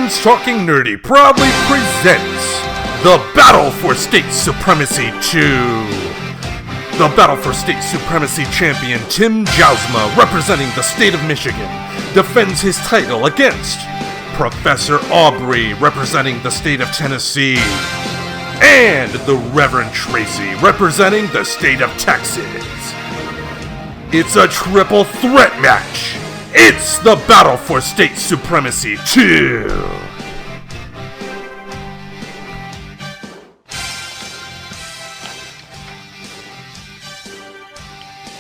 Friends Talking Nerdy proudly presents the Battle for State Supremacy 2. The Battle for State Supremacy champion Tim Jousma, representing the state of Michigan, defends his title against Professor Aubrey, representing the state of Tennessee, and the Reverend Tracy, representing the state of Texas. It's a triple threat match. It's the Battle for State Supremacy 2.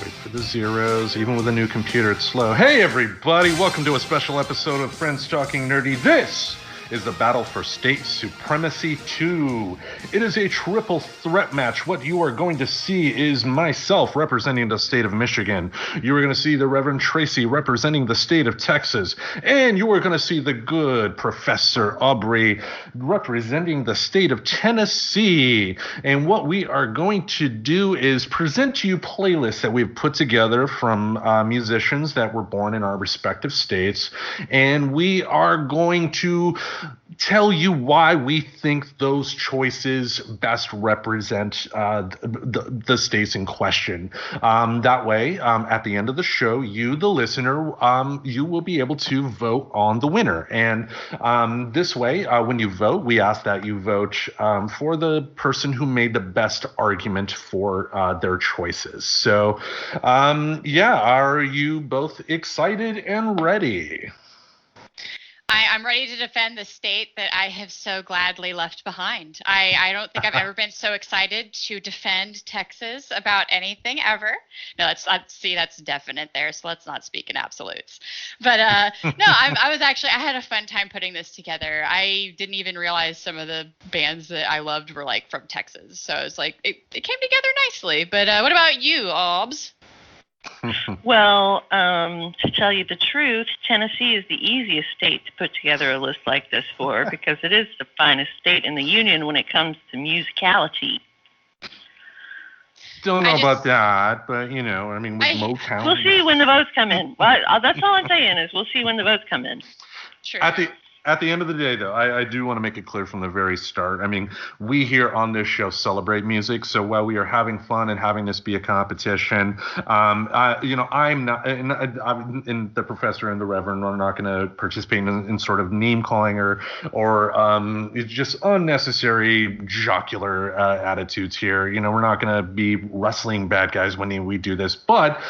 Wait for the zeros. Even with a new computer, it's slow. Hey everybody, welcome to a special episode of Friends Talking Nerdy. This is the Battle for State Supremacy 2. It is a triple threat match. What you are going to see is myself representing the state of Michigan. You are going to see the Reverend Tracy representing the state of Texas. And you are going to see the good Professor Aubrey representing the state of Tennessee. And what we are going to do is present to you playlists that we've put together from musicians that were born in our respective states. And we are going to tell you why we think those choices best represent the states in question. That way, at the end of the show, you, the listener, you will be able to vote on the winner. And this way, when you vote, we ask that you vote for the person who made the best argument for their choices. So, are you both excited and ready? I'm ready to defend the state that I have so gladly left behind. I don't think I've ever been so excited to defend Texas about anything ever. No, that's definite there, so let's not speak in absolutes. But I had a fun time putting this together. I didn't even realize some of the bands that I loved were like from Texas, so it's like it came together nicely. But what about you, Aubs? Well, to tell you the truth, Tennessee is the easiest state to put together a list like this for because it is the finest state in the union when it comes to musicality. Don't know about that, but with Motown. We'll see when the votes come in. Well, that's all I'm saying is we'll see when the votes come in. True. At the end of the day, though, I do want to make it clear from the very start. I mean, we here on this show celebrate music. So while we are having fun and having this be a competition, I'm not, and the professor and the reverend are not going to participate in sort of name calling or it's just unnecessary jocular attitudes here. We're not going to be wrestling bad guys when we do this, but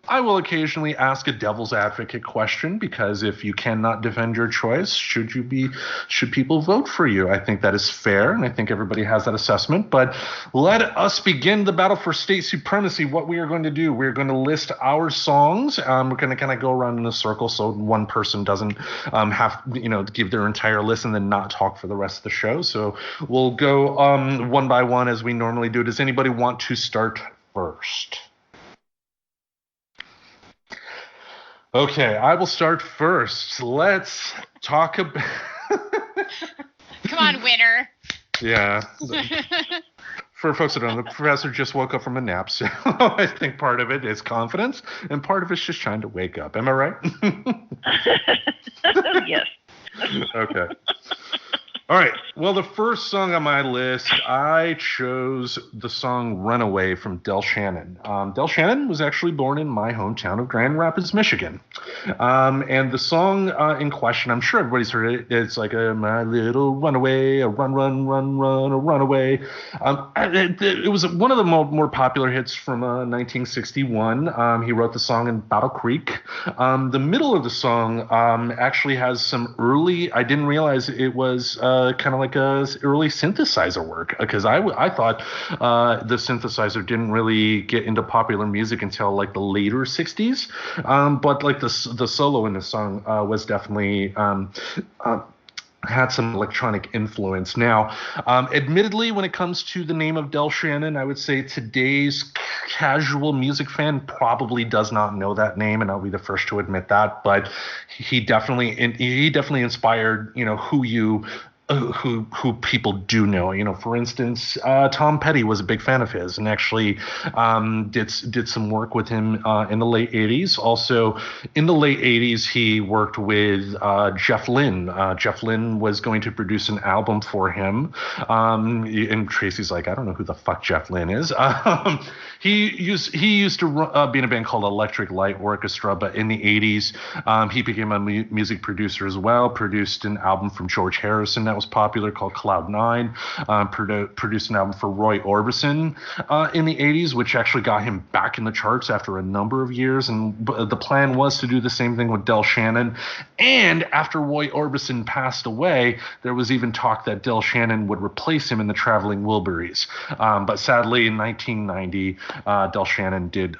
I will occasionally ask a devil's advocate question because if you cannot defend your choice, should people vote for you? I think that is fair, and I think everybody has that assessment. But let us begin the battle for state supremacy. What we are going to do, we're going to list our songs. We're going to kind of go around in a circle so one person doesn't have to give their entire list and then not talk for the rest of the show. So we'll go one by one as we normally do. Does anybody want to start first? Okay, I will start first. Let's talk about... Come on, winner. Yeah. For folks that don't know, the professor just woke up from a nap, so I think part of it is confidence, and part of it's just trying to wake up. Am I right? Yes. Okay. All right. Well, the first song on my list, I chose the song Runaway from Del Shannon. Del Shannon was actually born in my hometown of Grand Rapids, Michigan. And the song in question, I'm sure everybody's heard it. It's like my little runaway, a run, a runaway. It was one of the more popular hits from 1961. He wrote the song in Battle Creek. The middle of the song actually has some early, I didn't realize it was kind of like a early synthesizer work because I thought the synthesizer didn't really get into popular music until like the later 60s, but like the solo in the song was definitely had some electronic influence. Now, admittedly, when it comes to the name of Del Shannon, I would say today's casual music fan probably does not know that name, and I'll be the first to admit that. But he definitely inspired, who you who people do know. For instance, Tom Petty was a big fan of his and actually did some work with him in the late 80s. Also, in the late 80s, he worked with Jeff Lynne. Jeff Lynne was going to produce an album for him. And Tracy's like, I don't know who the fuck Jeff Lynne is. He used to be in a band called Electric Light Orchestra, but in the 80s, he became a music producer as well, produced an album from George Harrison that was popular called Cloud Nine, produced an album for Roy Orbison in the 80s, which actually got him back in the charts after a number of years. And the plan was to do the same thing with Del Shannon. And after Roy Orbison passed away, there was even talk that Del Shannon would replace him in the Traveling Wilburys. But sadly, in 1990, Del Shannon did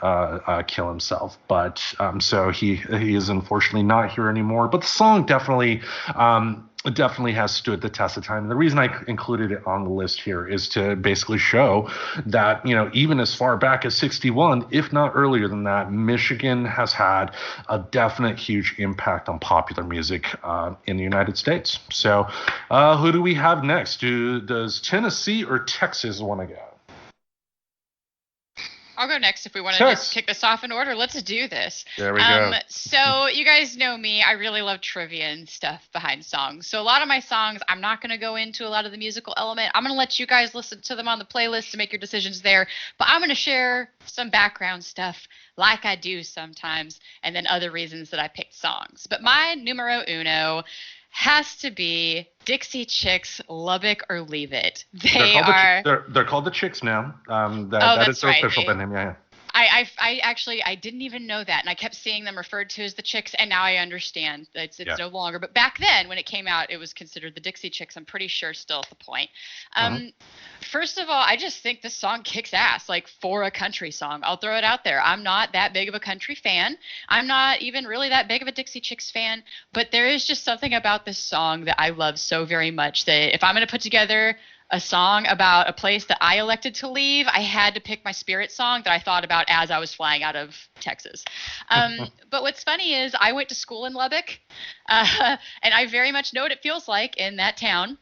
kill himself. But so he is unfortunately not here anymore. But the song definitely has stood the test of time. And the reason I included it on the list here is to basically show that, even as far back as 61, if not earlier than that, Michigan has had a definite huge impact on popular music in the United States. So who do we have next? Does Tennessee or Texas want to go? I'll go next if we want to just kick this off in order. Let's do this. There we go. So you guys know me. I really love trivia and stuff behind songs. So a lot of my songs, I'm not going to go into a lot of the musical element. I'm going to let you guys listen to them on the playlist to make your decisions there. But I'm going to share some background stuff like I do sometimes, and then other reasons that I picked songs. But my numero uno has to be Dixie Chicks, Lubbock or Leave It. They're called the Chicks now. That is their official band name. Yeah. I didn't even know that, and I kept seeing them referred to as the Chicks, and now I understand it's no longer. But back then, when it came out, it was considered the Dixie Chicks. I'm pretty sure still at the point. First of all, I just think this song kicks ass, like for a country song. I'll throw it out there. I'm not that big of a country fan. I'm not even really that big of a Dixie Chicks fan, but there is just something about this song that I love so very much that if I'm going to put together a song about a place that I elected to leave, I had to pick my Spirit song that I thought about as I was flying out of Texas. But what's funny is I went to school in Lubbock, and I very much know what it feels like in that town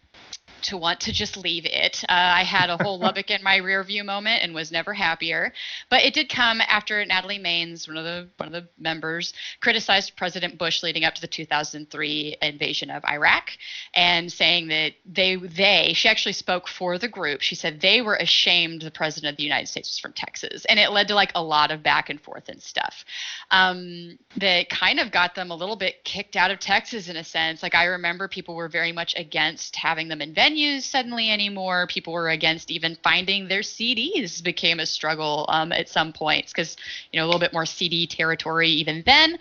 to want to just leave it. I had a whole Lubbock in my rear view moment and was never happier. But it did come after Natalie Maines, one of the members, criticized President Bush leading up to the 2003 invasion of Iraq, and saying that she actually spoke for the group. She said they were ashamed the president of the United States was from Texas, and it led to like a lot of back and forth and stuff that kind of got them a little bit kicked out of Texas in a sense. Like I remember people were very much against having them in venues suddenly anymore. People were against even finding their CDs became a struggle at some points because, a little bit more CD territory even then.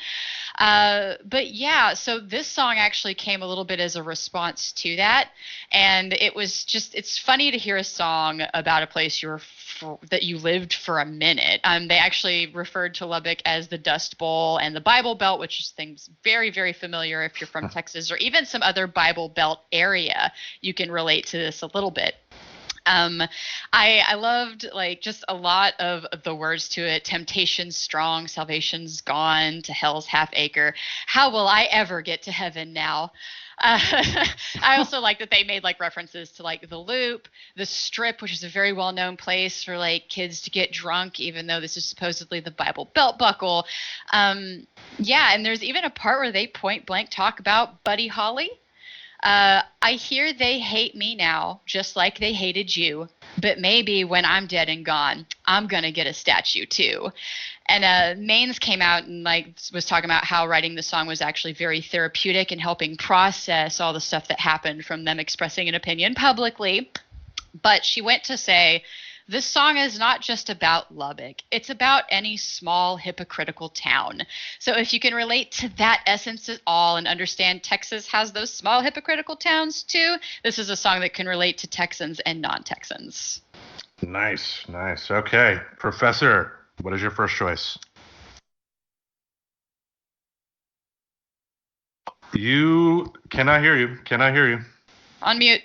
But yeah, so this song actually came a little bit as a response to that. And it was just, it's funny to hear a song about a place that you lived for a minute. They actually referred to Lubbock as the Dust Bowl and the Bible Belt, which is things very, very familiar if you're from Texas or even some other Bible Belt area. You can relate to this a little bit. I loved like just a lot of the words to it. Temptation's strong, salvation's gone, to hell's half acre. How will I ever get to heaven now? I also like that they made like references to like the Loop, the Strip, which is a very well-known place for like kids to get drunk, even though this is supposedly the Bible Belt Buckle. Yeah, and there's even a part where they point blank talk about Buddy Holly. I hear they hate me now, just like they hated you. But maybe when I'm dead and gone, I'm going to get a statue too. And Maines came out and like was talking about how writing the song was actually very therapeutic and helping process all the stuff that happened from them expressing an opinion publicly. But she went to say, this song is not just about Lubbock. It's about any small hypocritical town. So if you can relate to that essence at all and understand Texas has those small hypocritical towns too, this is a song that can relate to Texans and non-Texans. Nice. Okay. Professor, what is your first choice? Cannot hear you. On mute.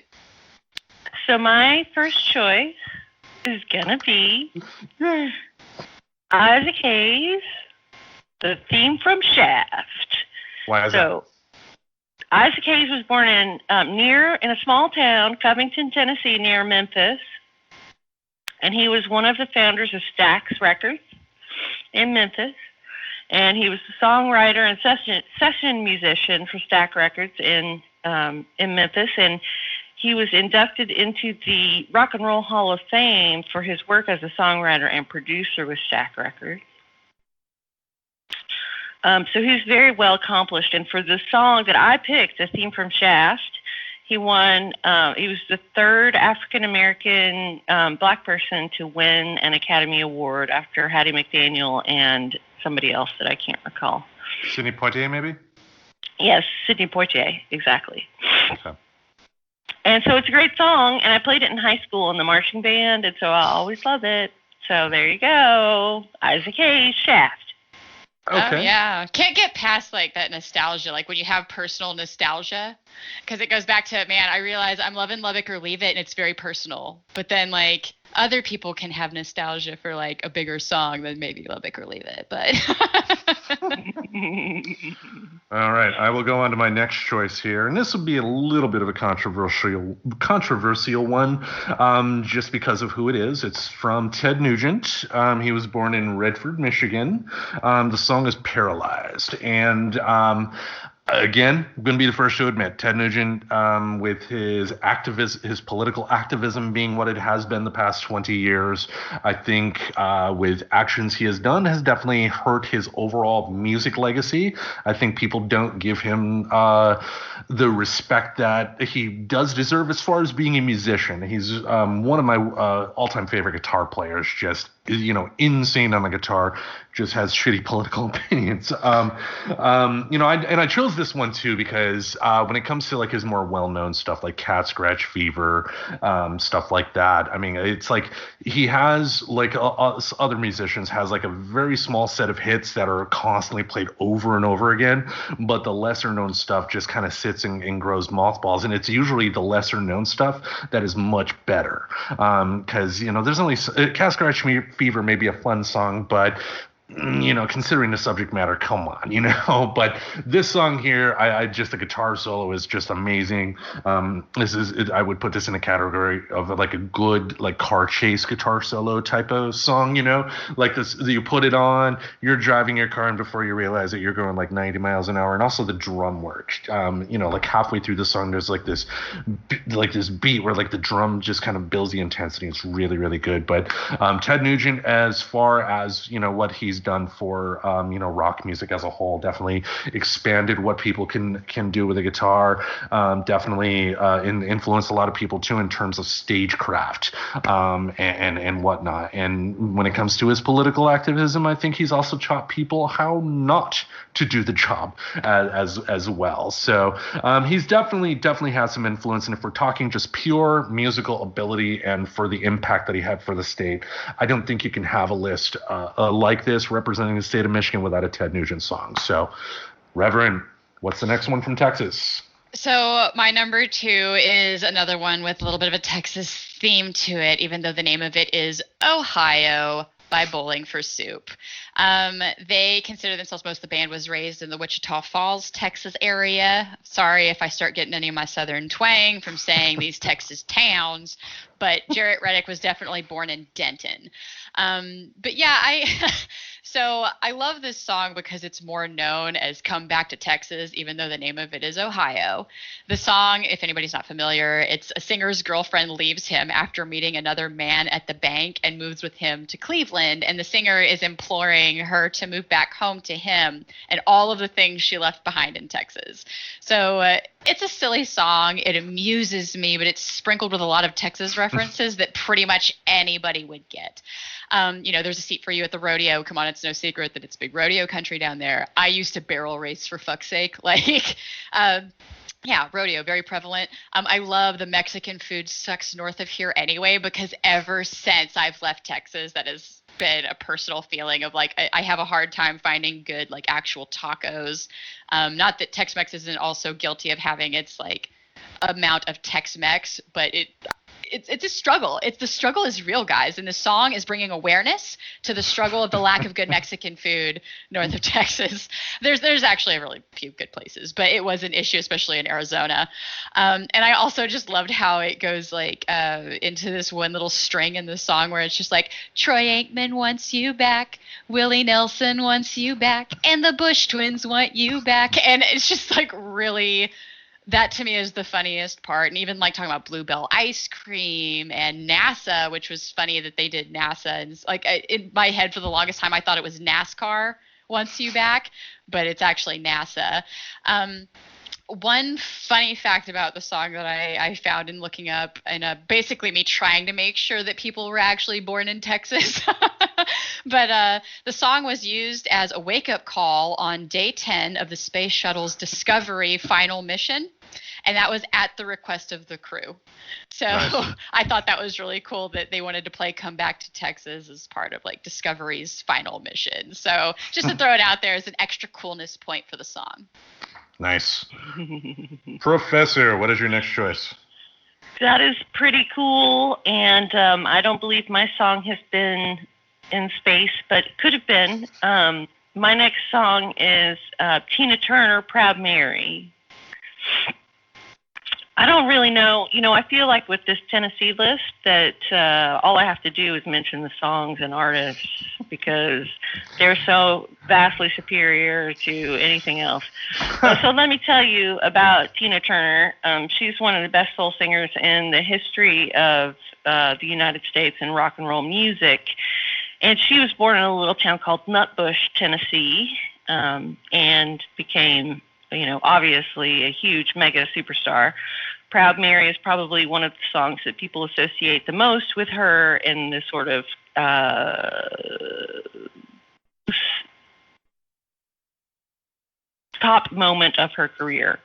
So my first choice is gonna be Isaac Hayes, the theme from Shaft. Why is that? Isaac Hayes was born in a small town, Covington, Tennessee, near Memphis. And he was one of the founders of Stax Records in Memphis. And he was a songwriter and session musician for Stax Records in Memphis. And he was inducted into the Rock and Roll Hall of Fame for his work as a songwriter and producer with Stax Records. So he's very well accomplished. And for the song that I picked, the theme from Shaft, he won. He was the third African-American black person to win an Academy Award after Hattie McDaniel and somebody else that I can't recall. Sidney Poitier, maybe? Yes, Sidney Poitier, exactly. Okay. And so it's a great song, and I played it in high school in the marching band, and so I always love it. So there you go. Isaac Hayes, Shaft. Okay. Oh, yeah. Can't get past, like, that nostalgia, like, when you have personal nostalgia, because it goes back to, man, I realize I'm loving Love It or Leave It, and it's very personal. But then, like, other people can have nostalgia for, like, a bigger song than maybe Love It or Leave It, but... All right, I will go on to my next choice here, and this will be a little bit of a controversial one, just because of who it is. It's from Ted Nugent. He was born in Redford, Michigan. The song is Paralyzed, and again, I'm going to be the first to admit, Ted Nugent, with his political activism being what it has been the past 20 years, I think with actions he has done has definitely hurt his overall music legacy. I think people don't give him the respect that he does deserve as far as being a musician. He's one of my all-time favorite guitar players, just, insane on the guitar, just has shitty political opinions. I chose this one too because when it comes to like his more well-known stuff like Cat Scratch Fever, stuff like that, I mean, it's like he has, like other musicians, has like a very small set of hits that are constantly played over and over again, but the lesser known stuff just kind of sits and grows mothballs, and it's usually the lesser known stuff that is much better, because there's only Cat Scratch Fever may be a fun song, but considering the subject matter, come on, but this song here, the guitar solo is just amazing. I would put this in a category of like a good, like car chase guitar solo type of song, like this, you put it on, you're driving your car and before you realize it, you're going like 90 miles an hour. And also the drum work, like halfway through the song, there's like this beat where like the drum just kind of builds the intensity. It's really, really good. But Ted Nugent, as far as, what he's done for rock music as a whole, definitely expanded what people can do with a guitar, definitely influenced a lot of people too in terms of stagecraft and whatnot. And when it comes to his political activism, I think he's also taught people how not to do the job as well. So he's definitely has some influence. And if we're talking just pure musical ability and for the impact that he had for the state, I don't think you can have a list like this representing the state of Michigan without a Ted Nugent song. So, Reverend, what's the next one from Texas? So my number 2 is another one with a little bit of a Texas theme to it, even though the name of it is Ohio by Bowling for Soup. They consider themselves, most of the band was raised in the Wichita Falls, Texas area. Sorry if I start getting any of my southern twang from saying these Texas towns, but Jarrett Reddick was definitely born in Denton. But yeah, so I love this song because it's more known as Come Back to Texas, even though the name of it is Ohio. The song, if anybody's not familiar, it's a singer's girlfriend leaves him after meeting another man at the bank and moves with him to Cleveland. And the singer is imploring her to move back home to him and all of the things she left behind in Texas. So it's a silly song. It amuses me, but it's sprinkled with a lot of Texas references that pretty much anybody would get. There's a seat for you at the rodeo. Come on, it's no secret that it's big rodeo country down there. I used to barrel race, for fuck's sake. Yeah, rodeo, very prevalent. I love the Mexican food sucks north of here anyway, because ever since I've left Texas, that has been a personal feeling of like, I have a hard time finding good, like actual tacos. Not that Tex-Mex isn't also guilty of having its like amount of Tex-Mex, but it's a struggle. The struggle is real, guys, and the song is bringing awareness to the struggle of the lack of good Mexican food north of Texas. There's actually really few good places, but it was an issue, especially in Arizona. And I also just loved how it goes like into this one little string in the song where it's just like, Troy Aikman wants you back, Willie Nelson wants you back, and the Bush twins want you back. And it's just like really, that to me is the funniest part. And even like talking about Bluebell ice cream and NASA, which was funny that they did NASA. And it's like in my head for the longest time, I thought it was NASCAR wants you back, but it's actually NASA. One funny fact about the song that I found in looking up, and basically me trying to make sure that people were actually born in Texas, but the song was used as a wake-up call on day 10 of the Space Shuttle's Discovery final mission, and that was at the request of the crew. So nice. I thought that was really cool that they wanted to play Come Back to Texas as part of like Discovery's final mission. So just to throw it out there as an extra coolness point for the song. Nice. Professor, what is your next choice? That is pretty cool, and I don't believe my song has been in space, but it could have been. My next song is Tina Turner, Proud Mary. I don't really know. You know, I feel like with this Tennessee list that all I have to do is mention the songs and artists because they're so vastly superior to anything else. So let me tell you about Tina Turner. She's one of the best soul singers in the history of the United States and rock and roll music. And she was born in a little town called Nutbush, Tennessee, and became, you know, obviously a huge mega superstar. Proud Mary is probably one of the songs that people associate the most with her in this sort of top moment of her career.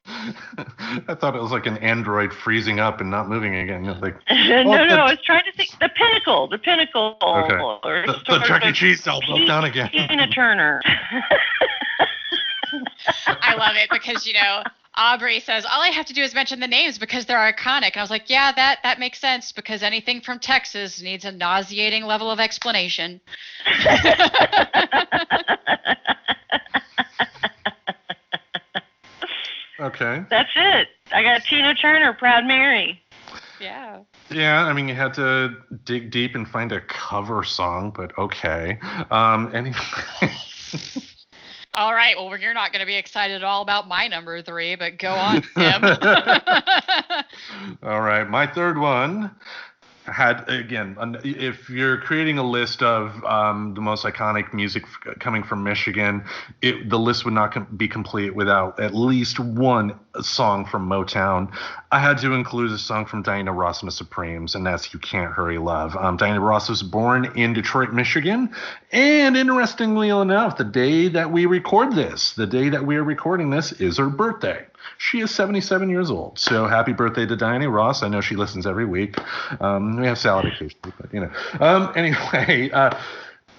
I thought it was like an android freezing up and not moving again. Like, no, I was trying to think the pinnacle. Okay. Or the Chuck E. Cheese cell broke down again. Tina Turner. I love it because, you know, Aubrey says, all I have to do is mention the names because they're iconic. And I was like, yeah, that makes sense because anything from Texas needs a nauseating level of explanation. Okay. That's it. I got Tina Turner, Proud Mary. Yeah. Yeah, I mean, you had to dig deep and find a cover song, but okay. Anyway. All right. Well, you're not going to be excited at all about my number 3, but go on, Tim. All right. My third one had, again, if you're creating a list of the most iconic music coming from Michigan, the list would not be complete without at least one song from Motown. I had to include a song from Diana Ross and the Supremes, and that's You Can't Hurry Love. Diana Ross was born in Detroit, Michigan, and interestingly enough, the day that we record this, the day that we are recording this is her birthday. She is 77 years old, so happy birthday to Diana Ross. I know she listens every week. We have salad occasionally, but you know. Anyway,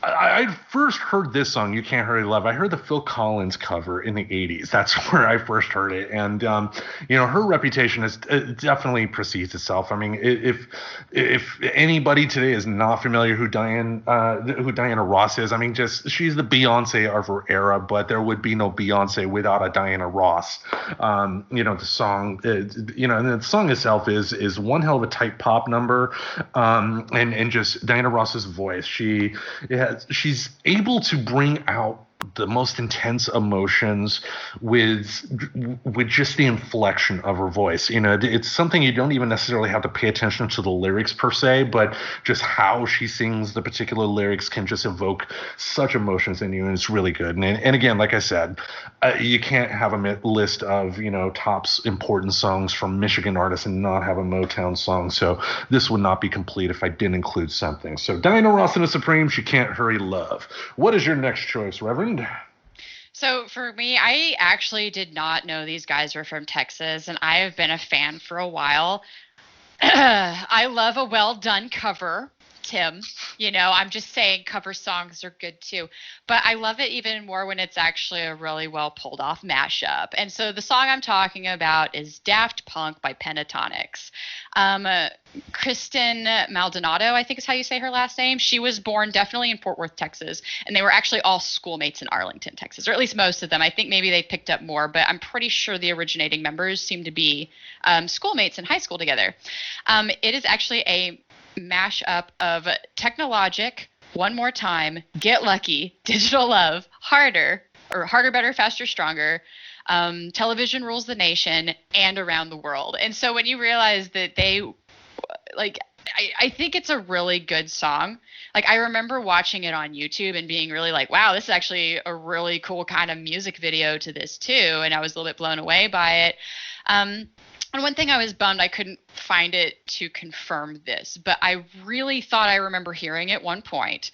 I first heard this song, You Can't Hurry Love. I heard the Phil Collins cover in the 80s. That's where I first heard it. And, you know, her reputation is definitely precedes itself. I mean, if anybody today is not familiar who Diana Ross is, I mean, just she's the Beyonce of her era, but there would be no Beyonce without a Diana Ross. You know, the song, you know, and the song itself is one hell of a tight pop number. And just Diana Ross's voice. She's able to bring out the most intense emotions with just the inflection of her voice. You know, it's something you don't even necessarily have to pay attention to the lyrics per se, but just how she sings the particular lyrics can just evoke such emotions in you, and it's really good. And again, like I said, you can't have a list of, you know, top important songs from Michigan artists and not have a Motown song. So this would not be complete if I didn't include something. So Diana Ross and the Supremes, You Can't Hurry Love. What is your next choice, Reverend? So for me, I actually did not know these guys were from Texas, and I have been a fan for a while. I love a well-done cover. Tim. I'm just saying cover songs are good too. But I love it even more when it's actually a really well pulled off mashup. And so the song I'm talking about is Daft Punk by Pentatonics. Kristen Maldonado, I think is how you say her last name. She was born definitely in Fort Worth, Texas. And they were actually all schoolmates in Arlington, Texas, or at least most of them. I think maybe they picked up more, but I'm pretty sure the originating members seem to be schoolmates in high school together. It is actually a mashup of Technologic, One More Time, Get Lucky, Digital Love, Harder, Better, Faster, Stronger, Television Rules the Nation, and Around the World. And so when you realize that they, I think it's a really good song. I remember watching it on YouTube and being really like, wow, this is actually a really cool kind of music video to this too. And I was a little bit blown away by it. And one thing I was bummed I couldn't find it to confirm this, but I really thought I remember hearing at one point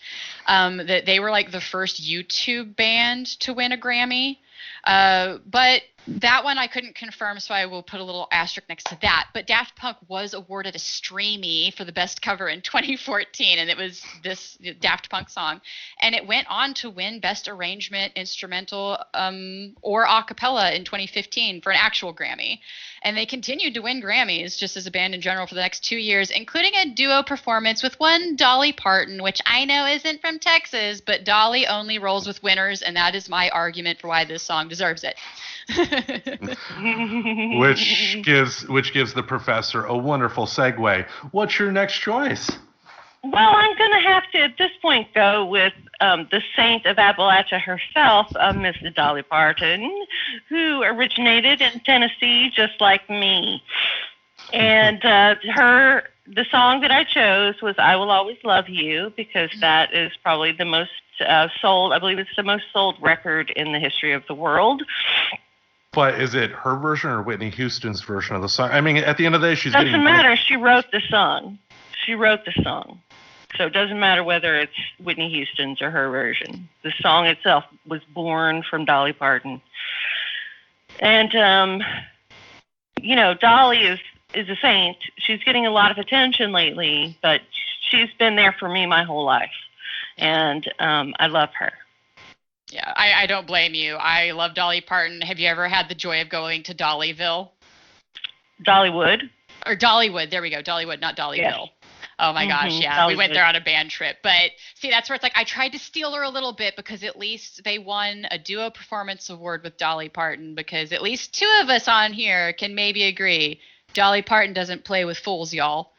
that they were the first YouTube band to win a Grammy. But that one I couldn't confirm, so I will put a little asterisk next to that. But Daft Punk was awarded a Streamy for the best cover in 2014, and it was this Daft Punk song. And it went on to win Best Arrangement, Instrumental, or a cappella in 2015 for an actual Grammy. And they continued to win Grammys just as a band in general for the next 2 years, including a duo performance with one Dolly Parton, which I know isn't from Texas, but Dolly only rolls with winners, and that is my argument for why this song deserves it. which gives the professor a wonderful segue. What's your next choice? Well, I'm going to have to, at this point, go with the saint of Appalachia herself, Miss Dolly Parton, who originated in Tennessee just like me. And the song that I chose was I Will Always Love You, because that is probably the most sold, I believe it's the most sold record in the history of the world. But is it her version or Whitney Houston's version of the song? I mean, at the end of the day, she's doesn't matter. She wrote the song. So it doesn't matter whether it's Whitney Houston's or her version. The song itself was born from Dolly Parton. And, Dolly is a saint. She's getting a lot of attention lately, but she's been there for me my whole life. And I love her. Yeah, I don't blame you. I love Dolly Parton. Have you ever had the joy of going to Dollyville? Dollywood? Or Dollywood. There we go. Dollywood, not Dollyville. Yes. Oh, my gosh. Yeah, Dollywood. We went there on a band trip. But, see, that's where it's I tried to steal her a little bit because at least they won a duo performance award with Dolly Parton, because at least two of us on here can maybe agree Dolly Parton doesn't play with fools, y'all.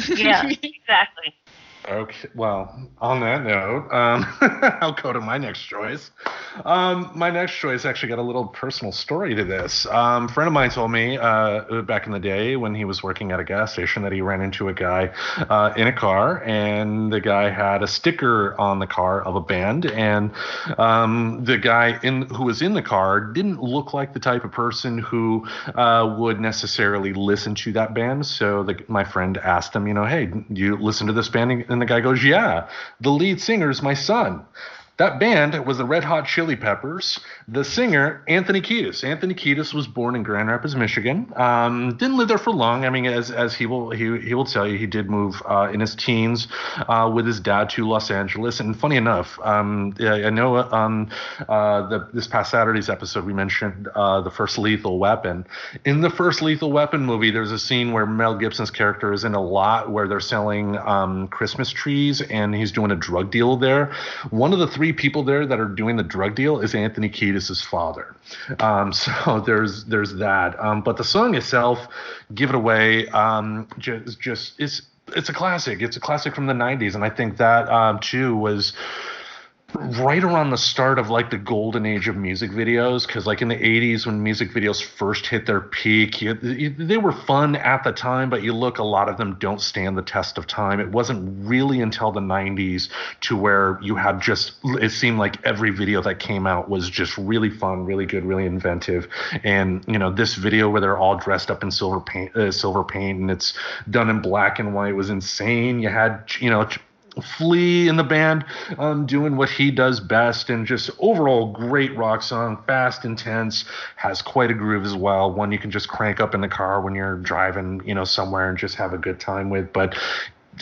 Yeah, exactly. Okay, well, on that note, I'll go to my next choice. My next choice actually got a little personal story to this. A friend of mine told me back in the day when he was working at a gas station that he ran into a guy in a car, and the guy had a sticker on the car of a band, and the guy who was in the car didn't look like the type of person who would necessarily listen to that band. So my friend asked him, hey, do you listen to this band? And the guy goes, yeah, the lead singer's my son. That band was the Red Hot Chili Peppers. The singer, Anthony Kiedis. Anthony Kiedis was born in Grand Rapids, Michigan. Didn't live there for long. I mean, as he will tell you, he did move in his teens with his dad to Los Angeles. And funny enough, I know this past Saturday's episode we mentioned the first Lethal Weapon. In the first Lethal Weapon movie, there's a scene where Mel Gibson's character is in a lot where they're selling Christmas trees, and he's doing a drug deal there. One of the three people there that are doing the drug deal is Anthony Kiedis' father. So there's that. But the song itself, Give It Away, it's a classic. It's a classic from the 90s. And I think that too was right around the start of the golden age of music videos, because in the 80s when music videos first hit their peak, they were fun at the time, but a lot of them don't stand the test of time. It wasn't really until the 90s to where you had it seemed like every video that came out was just really fun, really good, really inventive. And this video where they're all dressed up in silver paint and it's done in black and white was insane. You had Flea in the band doing what he does best, and just overall great rock song, fast, intense, has quite a groove as well, one you can just crank up in the car when you're driving somewhere and just have a good time with. But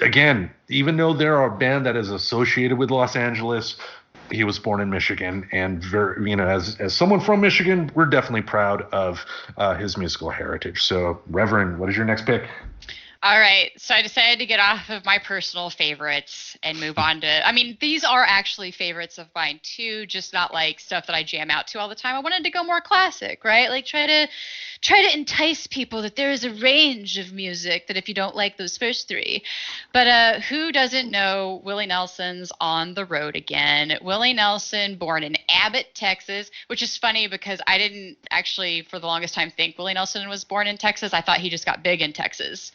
again, even though they're a band that is associated with Los Angeles, he was born in Michigan, and as someone from Michigan, we're definitely proud of his musical heritage. So, Reverend, what is your next pick? All right, so I decided to get off of my personal favorites and move on to, I mean, these are actually favorites of mine too, just not like stuff that I jam out to all the time. I wanted to go more classic, right? Like try to entice people that there is a range of music, that if you don't like those first three. But who doesn't know Willie Nelson's On the Road Again? Willie Nelson, born in Abbott, Texas, which is funny because I didn't actually for the longest time think Willie Nelson was born in Texas. I thought he just got big in Texas.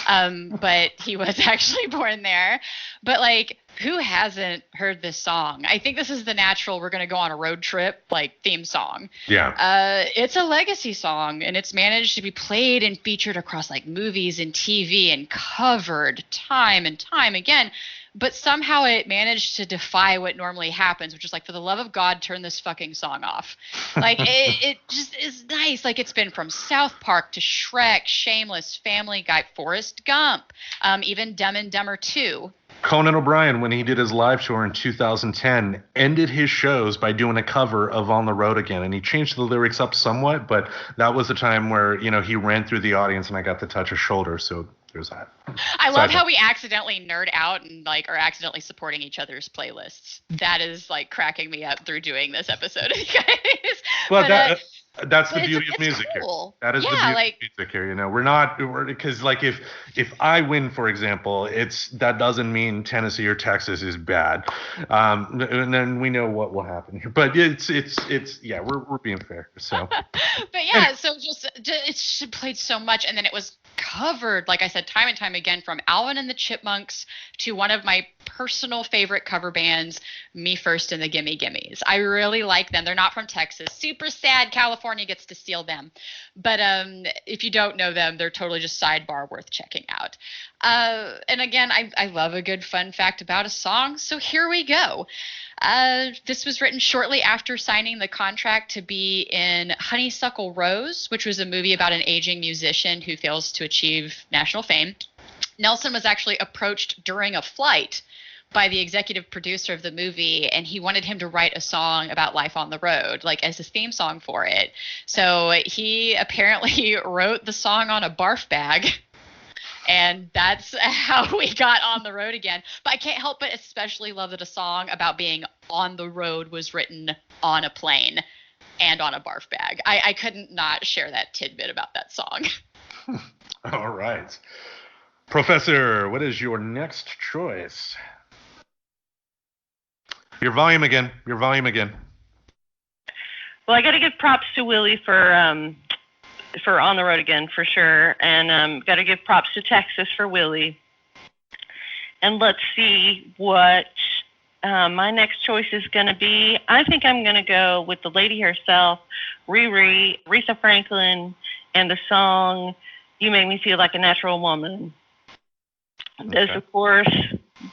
But he was actually born there. But like, who hasn't heard this song? I think this is the natural "we're going to go on a road trip" like theme song. Yeah. It's a legacy song, and it's managed to be played and featured across like movies and TV and covered time and time again. But somehow it managed to defy what normally happens, which is like, for the love of God, turn this fucking song off. Like, it just is nice. Like, it's been from South Park to Shrek, Shameless, Family Guy, Forrest Gump, even Dumb and Dumber 2. Conan O'Brien, when he did his live tour in 2010, ended his shows by doing a cover of On the Road Again. And he changed the lyrics up somewhat, but that was the time where, he ran through the audience and I got to touch his shoulder. So there's that. I love how we accidentally nerd out and like are accidentally supporting each other's playlists. That is like cracking me up through doing this episode, guys. Well, that's the beauty of music cool. here. That is the beauty of music here. We're because like if I win, for example, that doesn't mean Tennessee or Texas is bad, and then we know what will happen here. But it's we're being fair. So, but yeah, so it's played so much, and then it was covered, like I said, time and time again, from Alvin and the Chipmunks to one of my personal favorite cover bands, Me First and the Gimme Gimmes. I really like them. They're not from Texas. Super sad California gets to steal them. But if you don't know them, they're totally just sidebar worth checking out. And again, I love a good fun fact about a song, so here we go. This was written shortly after signing the contract to be in Honeysuckle Rose, which was a movie about an aging musician who fails to achieve national fame. Nelson was actually approached during a flight by the executive producer of the movie, and he wanted him to write a song about life on the road, like as his theme song for it. So he apparently wrote the song on a barf bag. And that's how we got On the Road Again. But I can't help but especially love that a song about being on the road was written on a plane and on a barf bag. I couldn't not share that tidbit about that song. All right. Professor, what is your next choice? Your volume again. Well, I got to give props to Willie for On the Road Again, for sure. And got to give props to Texas for Willie. And let's see what my next choice is going to be. I think I'm going to go with the lady herself, Riri, Aretha Franklin, and the song You Make Me Feel Like a Natural Woman. Okay. There's, of course,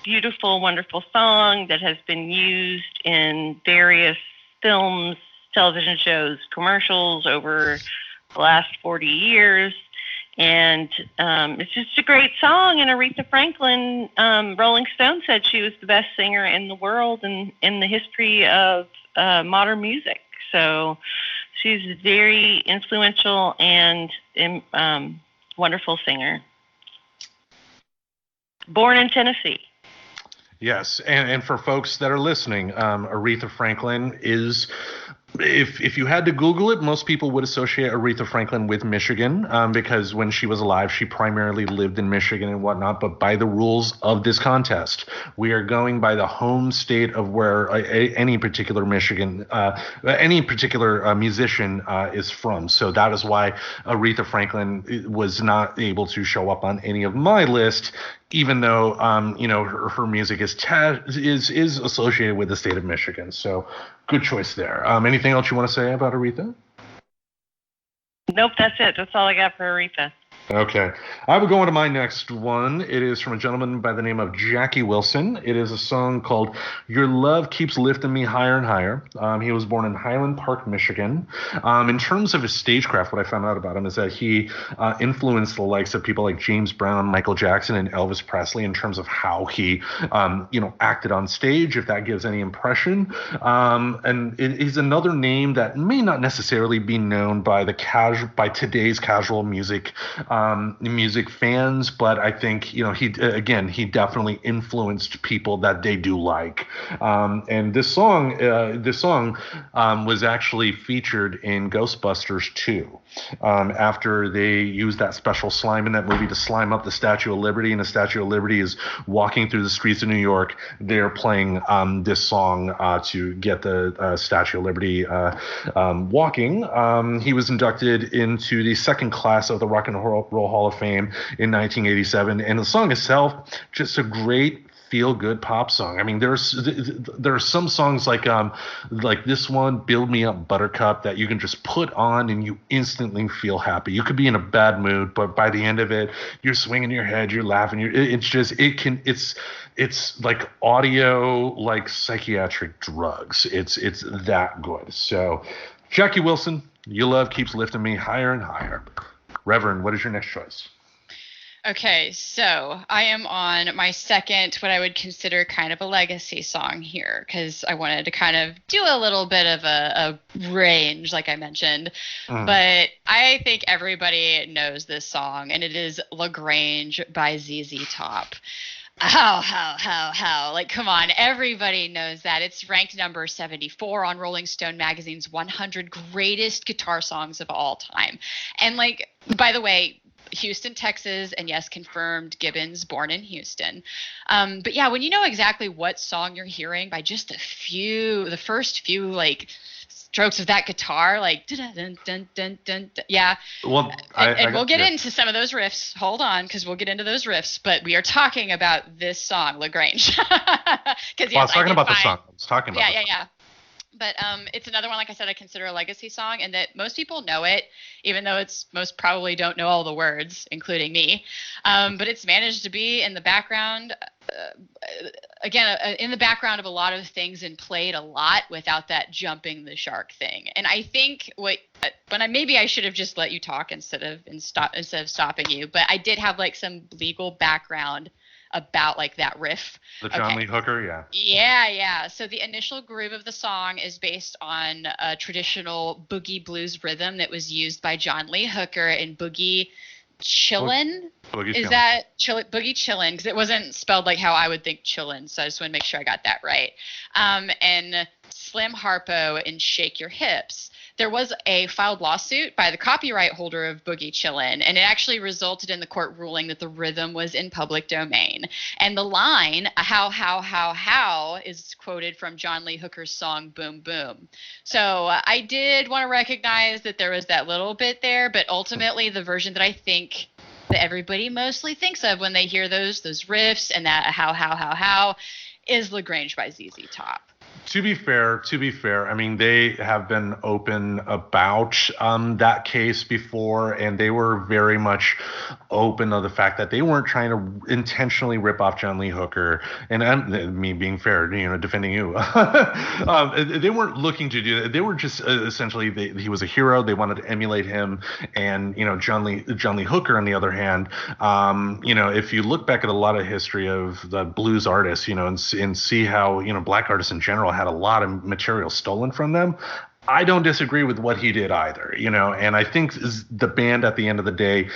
beautiful, wonderful song that has been used in various films, television shows, commercials over the last 40 years, and it's just a great song. And Aretha Franklin, Rolling Stone said she was the best singer in the world and in the history of modern music. So she's a very influential and wonderful singer. Born in Tennessee. Yes, and for folks that are listening, Aretha Franklin is, if you had to Google it, most people would associate Aretha Franklin with Michigan, because when she was alive, she primarily lived in Michigan and whatnot. But by the rules of this contest, we are going by the home state of where any particular musician is from. So that is why Aretha Franklin was not able to show up on any of my list, even though her music is associated with the state of Michigan. So good choice there. Anything else you want to say about Aretha? Nope, that's it. That's all I got for Aretha. Okay. I will go on to my next one. It is from a gentleman by the name of Jackie Wilson. It is a song called Your Love Keeps Lifting Me Higher and Higher. He was born in Highland Park, Michigan. In terms of his stagecraft, what I found out about him is that he influenced the likes of people like James Brown, Michael Jackson, and Elvis Presley in terms of how he, acted on stage, if that gives any impression. And it is another name that may not necessarily be known by by today's casual music fans, but I think he definitely influenced people that they do like. And this song was actually featured in Ghostbusters 2. After they used that special slime in that movie to slime up the Statue of Liberty, and the Statue of Liberty is walking through the streets of New York, they're playing this song to get the Statue of Liberty walking. He was inducted into the second class of the Rock and Roll Hall of Fame in 1987, and the song itself, just a great feel-good pop song. I mean, there are some songs like this one, "Build Me Up, Buttercup," that you can just put on and you instantly feel happy. You could be in a bad mood, but by the end of it, you're swinging your head, you're laughing. It's like audio, like psychiatric drugs. It's that good. So, Jackie Wilson, Your Love Keeps Lifting Me Higher and Higher. Reverend, what is your next choice? Okay, so I am on my second, what I would consider kind of a legacy song here, because I wanted to kind of do a little bit of a range, like I mentioned. But I think everybody knows this song, and it is LaGrange by ZZ Top. How. Like, come on, everybody knows that. It's ranked number 74 on Rolling Stone magazine's 100 greatest guitar songs of all time. And, like, by the way, Houston, Texas, and yes, confirmed, Gibbons, born in Houston. But yeah, when you know exactly what song you're hearing by just the first few, like, strokes of that guitar, like, dun, dun, dun, dun, dun, dun, yeah. Well, and we'll get into some of those riffs. Hold on, because we'll get into those riffs. But we are talking about this song, LaGrange. I was talking about the song. Yeah. But it's another one, like I said, I consider a legacy song, and that most people know it, even though most probably don't know all the words, including me. But it's managed to be in the background, in the background of a lot of things, and played a lot without that jumping the shark thing. And I think maybe I should have just let you talk instead of stopping you. But I did have like some legal background about like that riff. The John Lee Hooker, yeah. Yeah. So the initial groove of the song is based on a traditional boogie blues rhythm that was used by John Lee Hooker in Boogie Chillin'. Boogie Chillin', because it wasn't spelled like how I would think chillin', so I just want to make sure I got that right. And Slim Harpo in Shake Your Hips. There was a filed lawsuit by the copyright holder of Boogie Chillin', and it actually resulted in the court ruling that the rhythm was in public domain. And the line, how, is quoted from John Lee Hooker's song Boom Boom. So I did want to recognize that there was that little bit there, but ultimately the version that I think that everybody mostly thinks of when they hear those riffs and that how is LaGrange by ZZ Top. To be fair, I mean, they have been open about that case before, and they were very much open of the fact that they weren't trying to intentionally rip off John Lee Hooker. And me being fair, defending you, they weren't looking to do that. They were just essentially, he was a hero. They wanted to emulate him. And John Lee Hooker, on the other hand, if you look back at a lot of history of the blues artists, and see how black artists in general had a lot of material stolen from them, I don't disagree with what he did either, and I think the band at the end of the day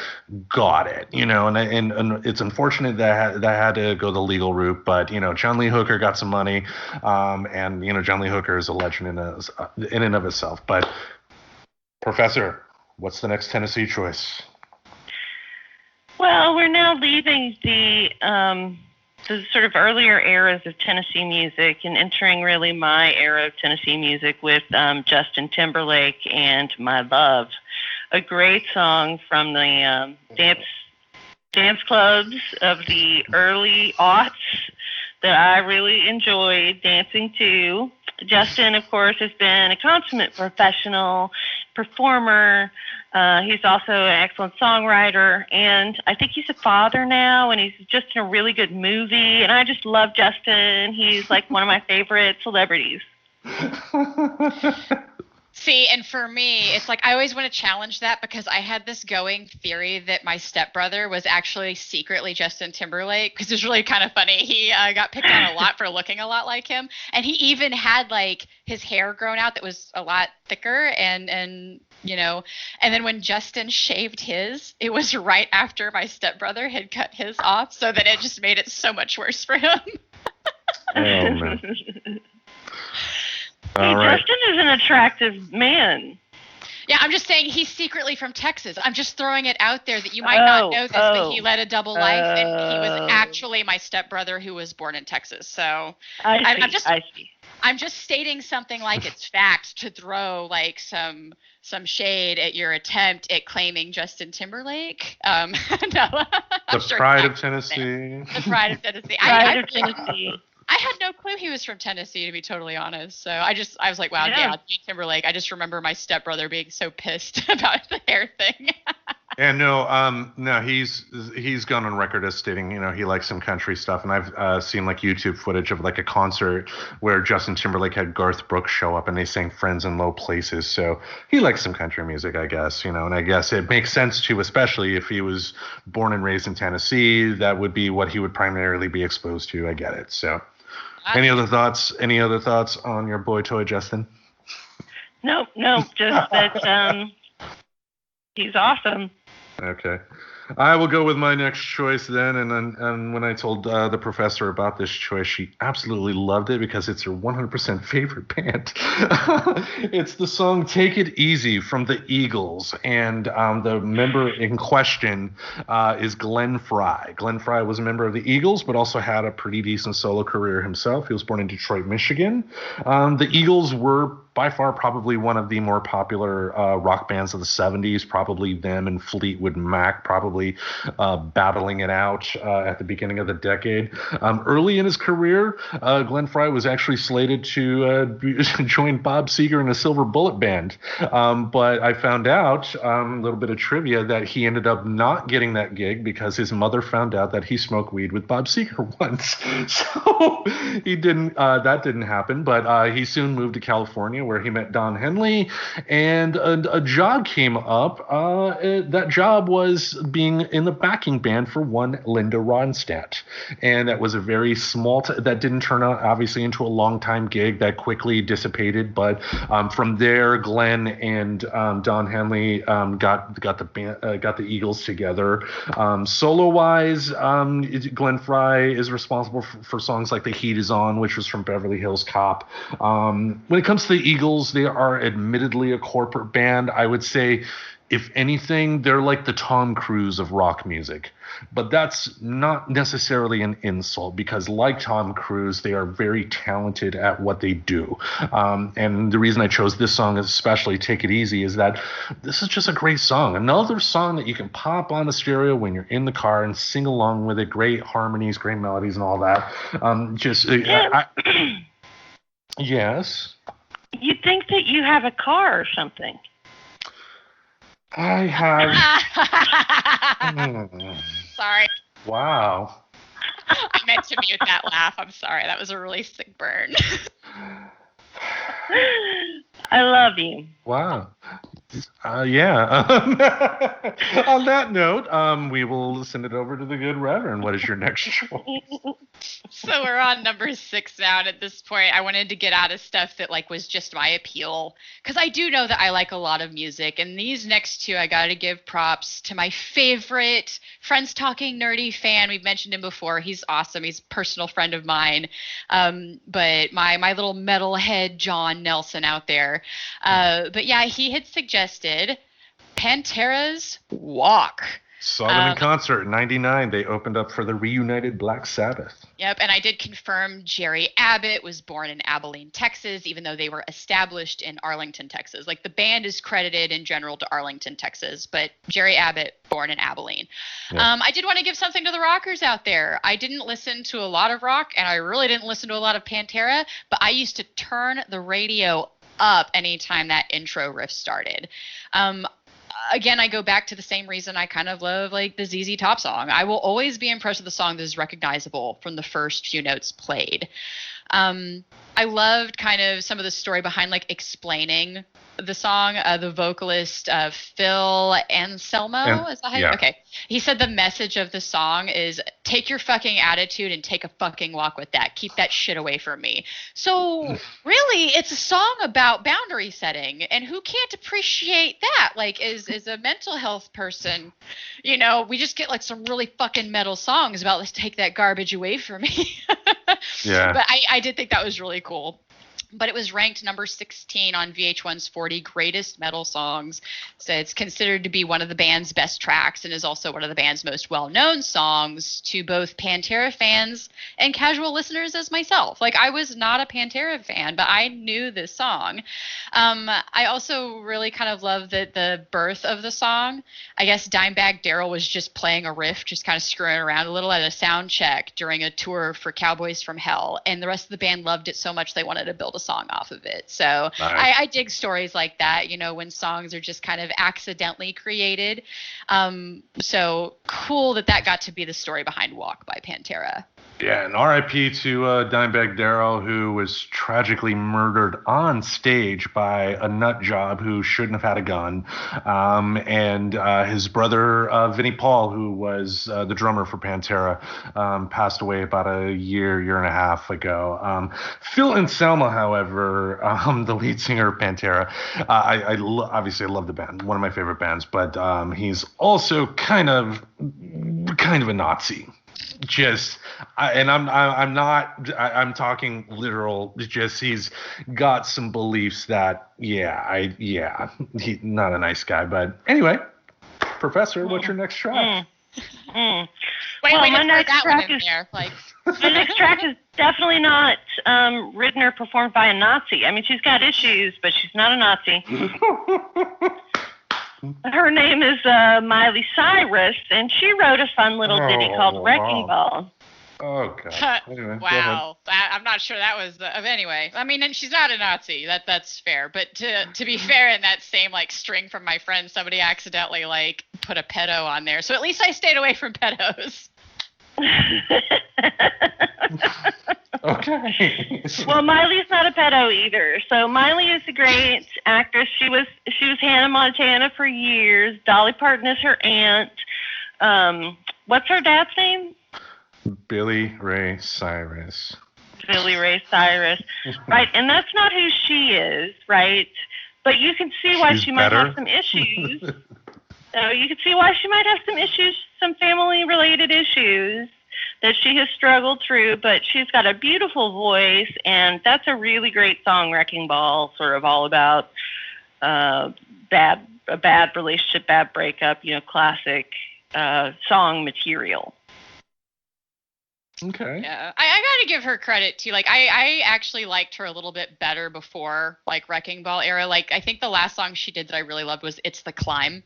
got it, and it's unfortunate that had to go the legal route, but John Lee Hooker got some money, and John Lee Hooker is a legend in and of itself. But Professor, what's the next Tennessee choice? Well, we're now leaving the sort of earlier eras of Tennessee music and entering really my era of Tennessee music with Justin Timberlake and My Love, a great song from the dance clubs of the early aughts that I really enjoyed dancing to. Justin, of course, has been a consummate professional performer, He's also an excellent songwriter, and I think he's a father now, and he's just in a really good movie. And I just love Justin. He's like one of my favorite celebrities. See, and for me, it's like I always want to challenge that because I had this going theory that my stepbrother was actually secretly Justin Timberlake, because it's really kind of funny. He got picked on a lot for looking a lot like him, and he even had like his hair grown out that was a lot thicker, and you know, and then when Justin shaved his, it was right after my stepbrother had cut his off, so that it just made it so much worse for him. Oh, man. Hey, right. Justin is an attractive man. Yeah, I'm just saying he's secretly from Texas. I'm just throwing it out there that you might not know this, but he led a double life, and he was actually my stepbrother who was born in Texas. So I see. I'm just stating something like it's fact to throw like some shade at your attempt at claiming Justin Timberlake. No, the pride of Tennessee. The pride of Tennessee. I had no clue he was from Tennessee, to be totally honest. So I was like, wow, yeah, Timberlake. I just remember my stepbrother being so pissed about the hair thing. And no, he's gone on record as stating, he likes some country stuff, and I've seen like YouTube footage of like a concert where Justin Timberlake had Garth Brooks show up and they sang "Friends in Low Places." So he likes some country music, I guess, and I guess it makes sense too, especially if he was born and raised in Tennessee. That would be what he would primarily be exposed to. I get it. So. Any other thoughts? Any other thoughts on your boy toy, Justin? No, just that he's awesome. Okay. I will go with my next choice then, and when I told the professor about this choice, she absolutely loved it because it's her 100% favorite band. It's the song "Take It Easy" from the Eagles, and the member in question is Glenn Frey. Glenn Frey was a member of the Eagles, but also had a pretty decent solo career himself. He was born in Detroit, Michigan. The Eagles were by far probably one of the more popular rock bands of the 70s, probably them and Fleetwood Mac, probably battling it out at the beginning of the decade. Early in his career, Glenn Frey was actually slated to join Bob Seger in a Silver Bullet Band. But I found out, a little bit of trivia, that he ended up not getting that gig because his mother found out that he smoked weed with Bob Seger once. So he didn't. That didn't happen, but he soon moved to California, where he met Don Henley, and a job came up. That job was being in the backing band for one Linda Ronstadt, and that was a very small. That didn't turn out obviously into a long-time gig. That quickly dissipated, but from there, Glenn and Don Henley got the Eagles together. Solo-wise, Glenn Frey is responsible for songs like "The Heat Is On," which was from Beverly Hills Cop. When it comes to the Eagles, they are admittedly a corporate band. I would say, if anything, they're like the Tom Cruise of rock music. But that's not necessarily an insult, because like Tom Cruise, they are very talented at what they do. And the reason I chose this song, especially "Take It Easy," is that this is just a great song. Another song that you can pop on the stereo when you're in the car and sing along with it. Great harmonies, great melodies, and all that. Yes? You'd think that you have a car or something. I have. Sorry. Wow. I meant to mute that laugh. I'm sorry. That was a really sick burn. I love you. Wow. Yeah. On that note, we will send it over to the good Reverend. What is your next choice? So we're on number 6 now, and at this point, I wanted to get out of stuff that was just my appeal, because I do know that I like a lot of music, and these next two, I got to give props to my favorite Friends Talking Nerdy fan. We've mentioned him before. He's awesome. He's a personal friend of mine. But my little metalhead John Nelson out there. But yeah, he had suggested Pantera's Walk. Saw them in concert in '99. They opened up for the reunited Black Sabbath. Yep, and I did confirm Jerry Abbott was born in Abilene, Texas, even though they were established in Arlington, Texas. The band is credited in general to Arlington, Texas, but Jerry Abbott, born in Abilene. Yeah. I did want to give something to the rockers out there. I didn't listen to a lot of rock, and I really didn't listen to a lot of Pantera, but I used to turn the radio up anytime that intro riff started. again, I go back to the same reason I kind of love like the ZZ Top song. I will always be impressed with the song that is recognizable from the first few notes played. I loved kind of some of the story behind like explaining the song. The vocalist Phil Anselmo, is that how yeah. Okay. He said the message of the song is take your fucking attitude and take a fucking walk with that. Keep that shit away from me. So really, it's a song about boundary setting, and who can't appreciate that? Like, as a mental health person, you know, we just get like some really fucking metal songs about let's take that garbage away from me. Yeah. But I did think that was really cool. But it was ranked number 16 on VH1's 40 Greatest Metal Songs. So it's considered to be one of the band's best tracks and is also one of the band's most well-known songs to both Pantera fans and casual listeners as myself. Like, I was not a Pantera fan, but I knew this song. I also really kind of love the birth of the song. I guess Dimebag Darrell was just playing a riff, just kind of screwing around a little at a sound check during a tour for Cowboys from Hell. And the rest of the band loved it so much they wanted to build a song off of it. So nice. I dig stories like that, you know, when songs are just kind of accidentally created. So cool that got to be the story behind Walk by Pantera. Yeah, and R.I.P. to Dimebag Darrell, who was tragically murdered on stage by a nut job who shouldn't have had a gun, and his brother Vinnie Paul, who was the drummer for Pantera, passed away about a year and a half ago. Phil Anselmo, however, the lead singer of Pantera, obviously I love the band, one of my favorite bands, but he's also kind of a Nazi. I'm talking literal. Just he's got some beliefs that he's not a nice guy. But anyway, Professor, what's your next track? Wait, my next track is my next track is definitely not written or performed by a Nazi. I mean, she's got issues, but she's not a Nazi. Her name is Miley Cyrus, and she wrote a fun little ditty called Wrecking Ball. Oh, God. Anyway, wow. I'm not sure that was anyway. I mean, and she's not a Nazi. That's fair. But to be fair, in that same like string from my friend, somebody accidentally like put a pedo on there. So at least I stayed away from pedos. Okay. Well, Miley's not a pedo either. So Miley is a great actress. She was Hannah Montana for years. Dolly Parton is her aunt. What's her dad's name? Billy Ray Cyrus. Billy Ray Cyrus. Right, and that's not who she is, right? But you can see why she might have some issues. So you can see why she might have some issues, some family-related issues that she has struggled through, but she's got a beautiful voice, and that's a really great song, Wrecking Ball, sort of all about a bad relationship, bad breakup, you know, classic song material. Okay. Yeah, I gotta give her credit too. Like, I actually liked her a little bit better before like Wrecking Ball era. Like, I think the last song she did that I really loved was "It's the Climb."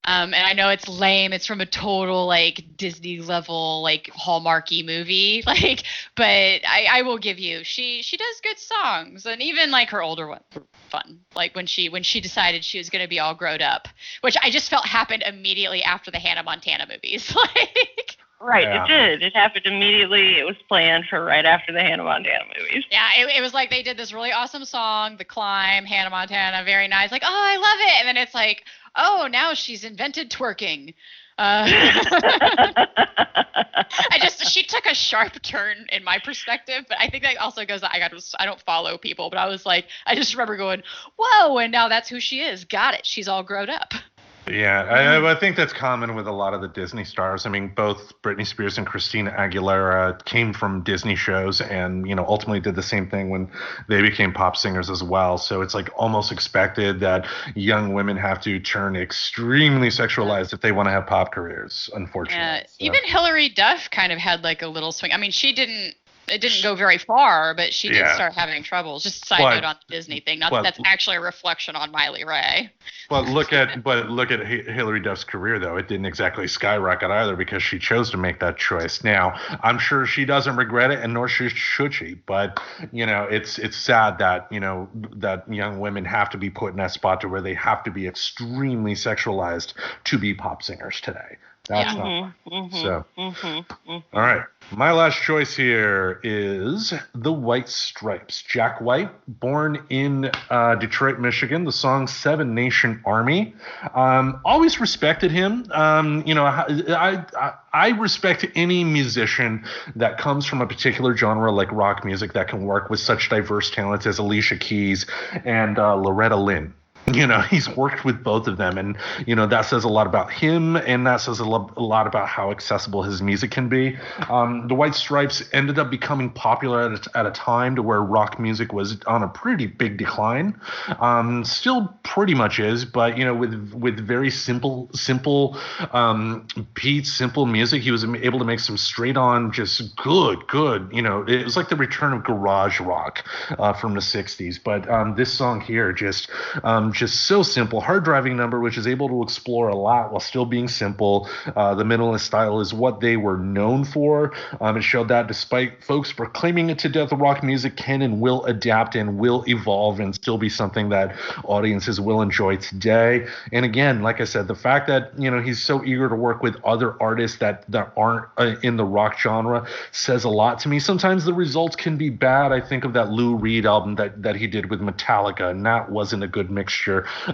And I know it's lame. It's from a total like Disney level like Hallmarky movie. Like, but I will give you she does good songs, and even like her older ones were fun. Like when she decided she was gonna be all grown up, which I just felt happened immediately after the Hannah Montana movies. Like. Right, yeah. It did. It happened immediately. It was planned for right after the Hannah Montana movies. Yeah, it was like they did this really awesome song, The Climb, Hannah Montana, very nice. Like, oh, I love it. And then it's like, oh, now she's invented twerking. She took a sharp turn in my perspective, but I think that also goes that I don't follow people, but I was like, I just remember going, whoa, and now that's who she is. Got it. She's all grown up. Yeah, I think that's common with a lot of the Disney stars. I mean, both Britney Spears and Christina Aguilera came from Disney shows and, you know, ultimately did the same thing when they became pop singers as well. So it's like almost expected that young women have to turn extremely sexualized if they want to have pop careers, unfortunately. Even Hilary Duff kind of had like a little swing. I mean, she didn't it didn't go very far, but she did Yeah. start having troubles. Just a side But- note on the Disney thing. Not but- that that's actually a reflection on Miley Ray. But look at Hilary Duff's career, though. It didn't exactly skyrocket either because she chose to make that choice. Now, I'm sure she doesn't regret it, and nor should she. But it's sad that that young women have to be put in that spot to where they have to be extremely sexualized to be pop singers today. That's not fun. So, all right. My last choice here is the White Stripes. Jack White, born in Detroit, Michigan. The song Seven Nation Army. Always respected him. I respect any musician that comes from a particular genre like rock music that can work with such diverse talents as Alicia Keys and Loretta Lynn. He's worked with both of them, and that says a lot about him, and that says a lot about how accessible his music can be. The White Stripes ended up becoming popular at a time to where rock music was on a pretty big decline. Still pretty much is, but with very simple beats, simple music, he was able to make some straight on, just good. It was like the return of garage rock from the '60s. But this song here just so simple, hard driving number, which is able to explore a lot while still being simple. The minimalist style is what they were known for. It showed that despite folks proclaiming it to death, rock music can and will adapt and will evolve and still be something that audiences will enjoy today. And again, like I said, the fact that he's so eager to work with other artists that aren't in the rock genre says a lot to me. Sometimes the results can be bad. I think of that Lou Reed album that he did with Metallica, and that wasn't a good mixture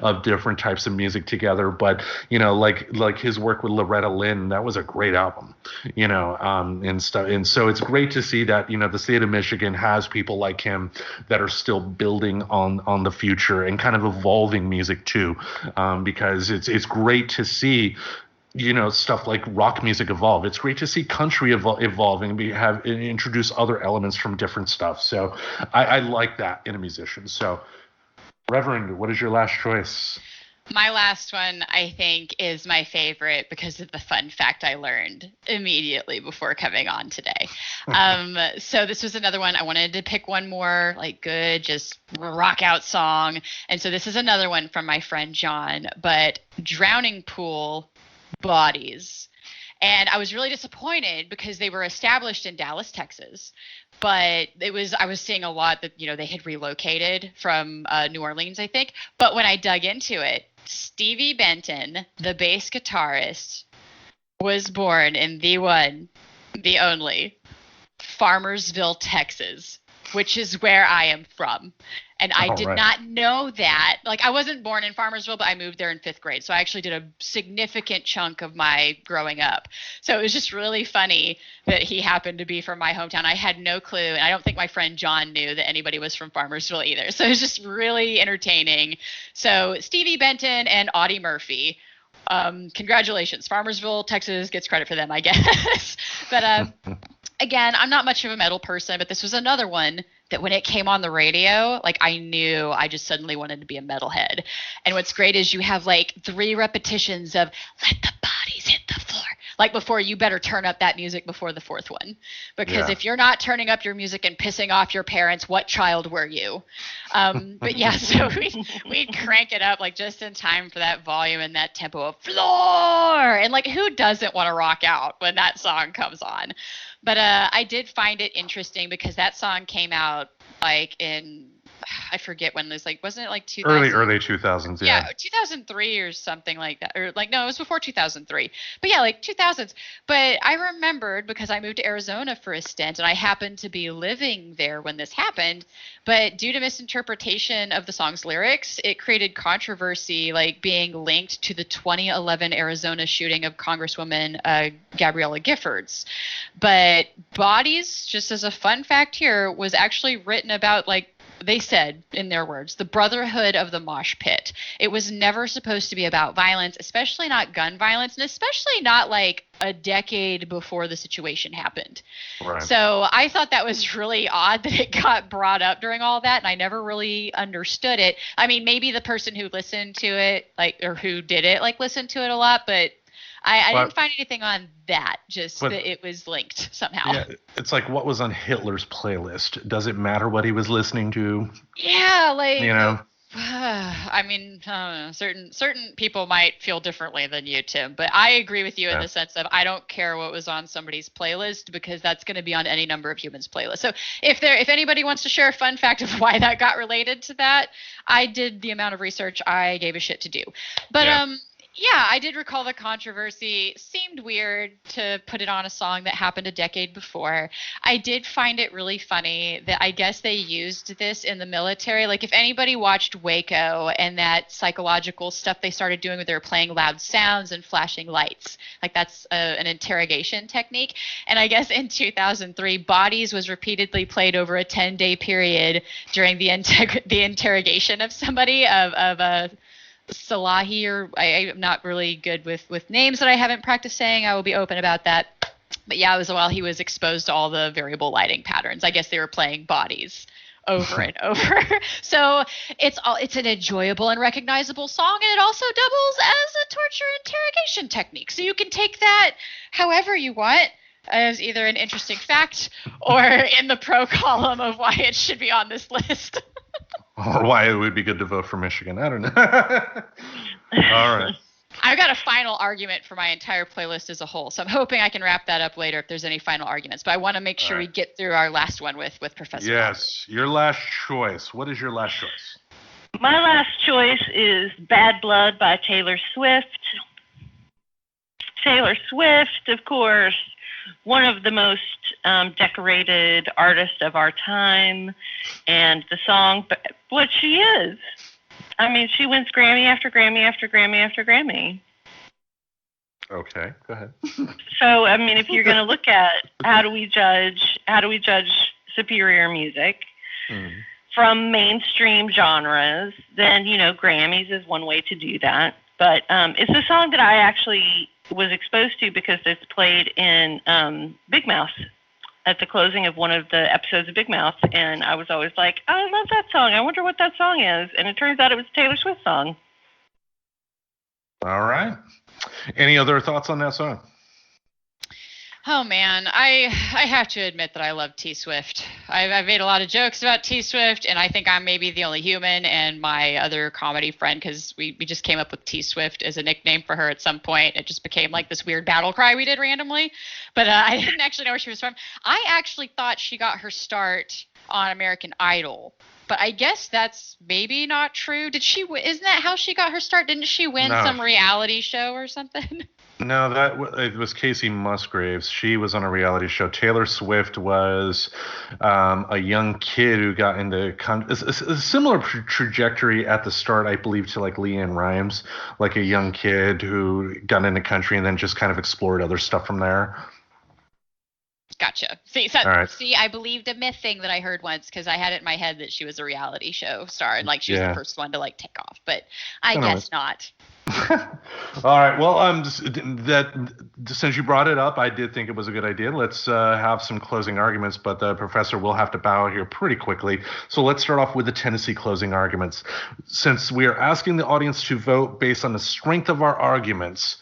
of different types of music together. But like his work with Loretta Lynn, that was a great album, and stuff. And so it's great to see that the state of Michigan has people like him that are still building on the future and kind of evolving music too, because it's great to see stuff like rock music evolve. It's great to see country evolving and introduce other elements from different stuff. So I like that in a musician. So Reverend, what is your last choice? My last one, I think, is my favorite because of the fun fact I learned immediately before coming on today. So this was another one. I wanted to pick one more good, just rock out song. And so this is another one from my friend John, but Drowning Pool, Bodies. And I was really disappointed because they were established in Dallas, Texas. But I was seeing a lot that, they had relocated from New Orleans, I think. But when I dug into it, Stevie Benton, the bass guitarist, was born in the one, the only, Farmersville, Texas, which is where I am from. And I did not know that. I wasn't born in Farmersville, but I moved there in 5th grade. So I actually did a significant chunk of my growing up. So it was just really funny that he happened to be from my hometown. I had no clue. And I don't think my friend John knew that anybody was from Farmersville either. So it was just really entertaining. So Stevie Benton and Audie Murphy. Congratulations. Farmersville, Texas gets credit for them, I guess. But again, I'm not much of a metal person, but this was another one that when it came on the radio, I knew I just suddenly wanted to be a metalhead. And what's great is you have 3 repetitions of "Let the bodies hit the floor." Before, you better turn up that music before the 4th one. Because if you're not turning up your music and pissing off your parents, what child were you? But yeah, so we'd crank it up just in time for that volume and that tempo of floor. And who doesn't want to rock out when that song comes on? But I did find it interesting because that song came out in, I forget when this, wasn't it 2000? Early 2000s, yeah. 2003 or something like that. Or no, it was before 2003. But yeah, 2000s. But I remembered because I moved to Arizona for a stint and I happened to be living there when this happened. But due to misinterpretation of the song's lyrics, it created controversy, being linked to the 2011 Arizona shooting of Congresswoman Gabriella Giffords. But Bodies, just as a fun fact here, was actually written about they said, in their words, the brotherhood of the mosh pit. It was never supposed to be about violence, especially not gun violence, and especially not a decade before the situation happened. Right. So I thought that was really odd that it got brought up during all that, and I never really understood it. I mean, maybe the person who listened to it, or who did it, listened to it a lot, but I But- didn't find anything on that, just but- that it was linked somehow. Yeah, it's like what was on Hitler's playlist. Does it matter what he was listening to? Yeah, like You know? I mean, certain people might feel differently than you, Tim, but I agree with you in Yeah. the sense of I don't care what was on somebody's playlist because that's going to be on any number of humans' playlists. So if anybody wants to share a fun fact of why that got related to that, I did the amount of research I gave a shit to do. But yeah, I did recall the controversy. Seemed weird to put it on a song that happened a decade before. I did find it really funny that I guess they used this in the military. Like if anybody watched Waco and that psychological stuff they started doing where they were playing loud sounds and flashing lights, like that's an interrogation technique. And I guess in 2003, Bodies was repeatedly played over a 10-day period during the interrogation of somebody of a Salahi, or I'm not really good with names that I haven't practiced saying. I will be open about that. But yeah, it was while he was exposed to all the variable lighting patterns. I guess they were playing Bodies over and over. So it's an enjoyable and recognizable song, and it also doubles as a torture interrogation technique. So you can take that however you want, as either an interesting fact or in the pro column of why it should be on this list. Or why it would be good to vote for Michigan. I don't know. All right. I've got a final argument for my entire playlist as a whole, so I'm hoping I can wrap that up later if there's any final arguments. But I want to make sure we get through our last one with Professor Yes, your last choice. What is your last choice? My last choice is Bad Blood by Taylor Swift. Taylor Swift, of course, one of the most decorated artists of our time, and the song, what she is. I mean, she wins Grammy after Grammy after Grammy after Grammy. Okay, go ahead. So, I mean, if you're going to look at how do we judge superior music from mainstream genres, then, you know, Grammys is one way to do that. But it's a song that I actually was exposed to because it's played in Big Mouth at the closing of one of the episodes of Big Mouth, and I was always like, I love that song. I wonder what that song is. And it turns out it was a Taylor Swift song. All right. Any other thoughts on that song? Oh man, I have to admit that I love T Swift. I've made a lot of jokes about T Swift, and I think I'm maybe the only human and my other comedy friend, because we just came up with T Swift as a nickname for her at some point. It just became like this weird battle cry we did randomly. But I didn't actually know where she was from. I actually thought she got her start on American Idol. But I guess that's maybe not true. Isn't that how she got her start? Didn't she win some reality show or something? No, it was Casey Musgraves. She was on a reality show. Taylor Swift was a young kid who got into a similar trajectory at the start, I believe, to like Leanne Rimes, like a young kid who got into country and then just kind of explored other stuff from there. Gotcha. See, I believed a myth thing that I heard once because I had it in my head that she was a reality show star and like she was the first one to like take off, but I guess not. All right. Well, since you brought it up, I did think it was a good idea. Let's have some closing arguments, but the professor will have to bow here pretty quickly. So let's start off with the Tennessee closing arguments. Since we are asking the audience to vote based on the strength of our arguments,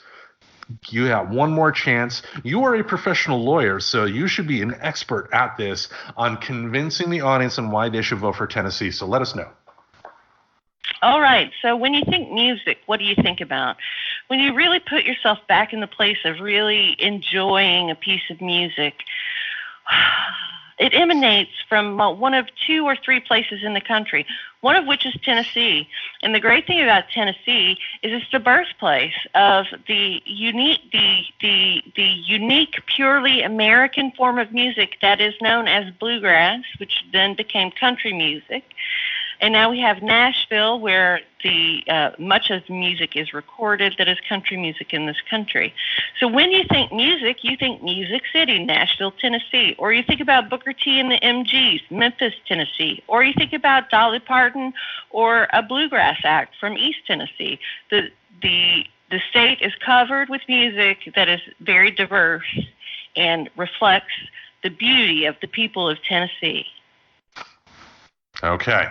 you have one more chance. You are a professional lawyer, so you should be an expert at this on convincing the audience on why they should vote for Tennessee. So let us know. All right. So when you think music, what do you think about? When you really put yourself back in the place of really enjoying a piece of music, it emanates from one of two or three places in the country, one of which is Tennessee. And the great thing about Tennessee is it's the birthplace of the unique, purely American form of music that is known as bluegrass, which then became country music. And now we have Nashville, where much of music is recorded that is country music in this country. So when you think music City, Nashville, Tennessee. Or you think about Booker T and the MGs, Memphis, Tennessee. Or you think about Dolly Parton or a bluegrass act from East Tennessee. The state is covered with music that is very diverse and reflects the beauty of the people of Tennessee. Okay.